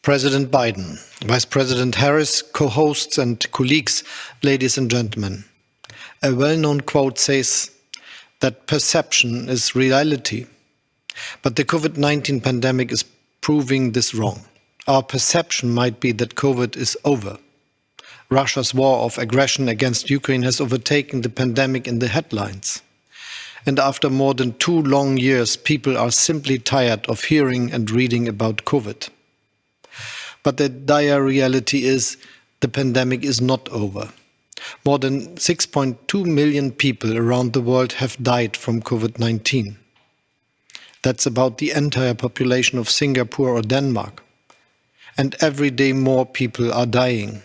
President Biden, Vice President Harris, co-hosts and colleagues, ladies and gentlemen. A well-known quote says that perception is reality. But the COVID-19 pandemic is proving this wrong. Our perception might be that COVID is over. Russia's war of aggression against Ukraine has overtaken the pandemic in the headlines. And after more than 2 long years, people are simply tired of hearing and reading about COVID. But the dire reality is the pandemic is not over. More than 6.2 million people around the world have died from COVID-19. That's about the entire population of Singapore or Denmark. And every day more people are dying.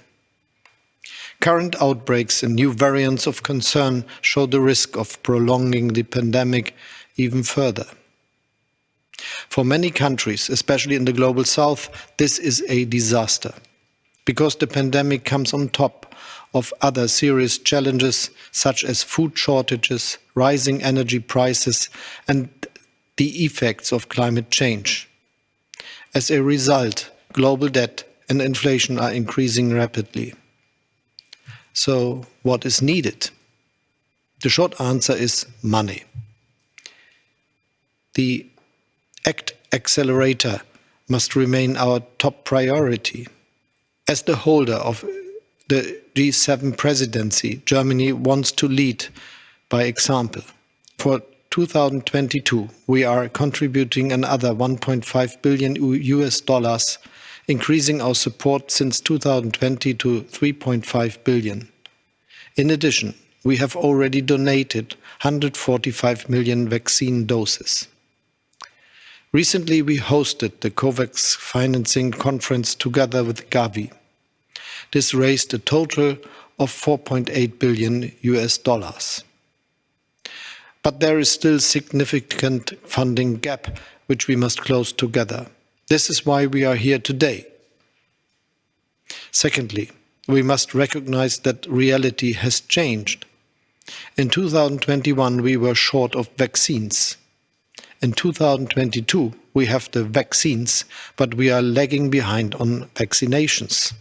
Current outbreaks and new variants of concern show the risk of prolonging the pandemic even further. For many countries, especially in the global south, this is a disaster, because the pandemic comes on top of other serious challenges such as food shortages, rising energy prices, and the effects of climate change. As a result, global debt and inflation are increasing rapidly. So, what is needed? The short answer is money. The ACT accelerator must remain our top priority. As the holder of the G7 presidency, Germany wants to lead by example. For 2022, we are contributing another $1.5 billion, increasing our support since 2020 to $3.5 billion. In addition, we have already donated 145 million vaccine doses. Recently, we hosted the COVAX financing conference together with Gavi. This raised a total of $4.8 billion. But there is still significant funding gap, which we must close together. This is why we are here today. Secondly, we must recognize that reality has changed. In 2021, we were short of vaccines. In 2022, we have the vaccines, but we are lagging behind on vaccinations.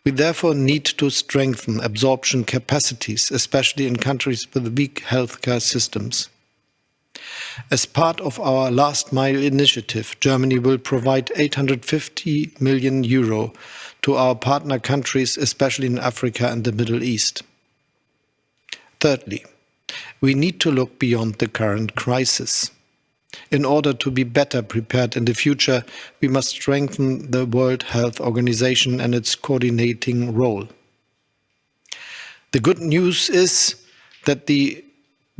We therefore need to strengthen absorption capacities, especially in countries with weak healthcare systems. As part of our last mile initiative, Germany will provide 850 million euro to our partner countries, especially in Africa and the Middle East. Thirdly, we need to look beyond the current crisis. In order to be better prepared in the future, we must strengthen the World Health Organization and its coordinating role. The good news is that the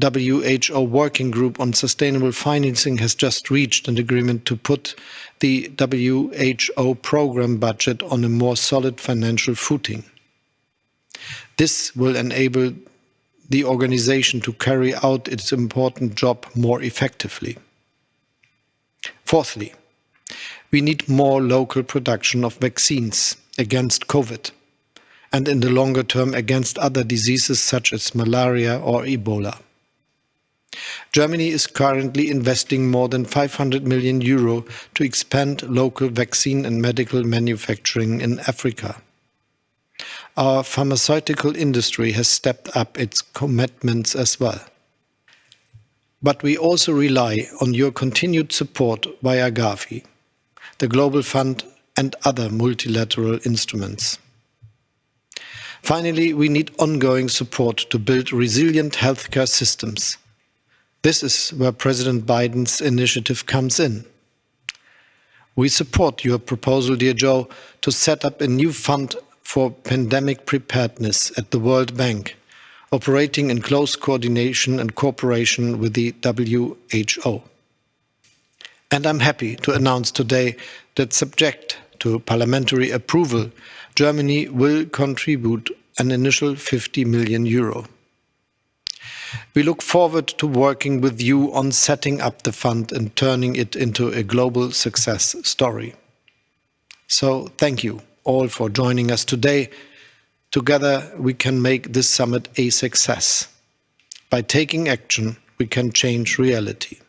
WHO Working Group on Sustainable Financing has just reached an agreement to put the WHO program budget on a more solid financial footing. This will enable the organization to carry out its important job more effectively. Fourthly, we need more local production of vaccines against COVID and in the longer term against other diseases such as malaria or Ebola. Germany is currently investing more than 500 million euro to expand local vaccine and medical manufacturing in Africa. Our pharmaceutical industry has stepped up its commitments as well. But we also rely on your continued support via Gavi, the Global Fund and other multilateral instruments. Finally, we need ongoing support to build resilient healthcare systems. This is where President Biden's initiative comes in. We support your proposal, dear Joe, to set up a new fund for pandemic preparedness at the World Bank, operating in close coordination and cooperation with the WHO. And I'm happy to announce today that, subject to parliamentary approval, Germany will contribute an initial 50 million euro. We look forward to working with you on setting up the fund and turning it into a global success story. So thank you all for joining us today. Together we can make this summit a success. By taking action, we can change reality.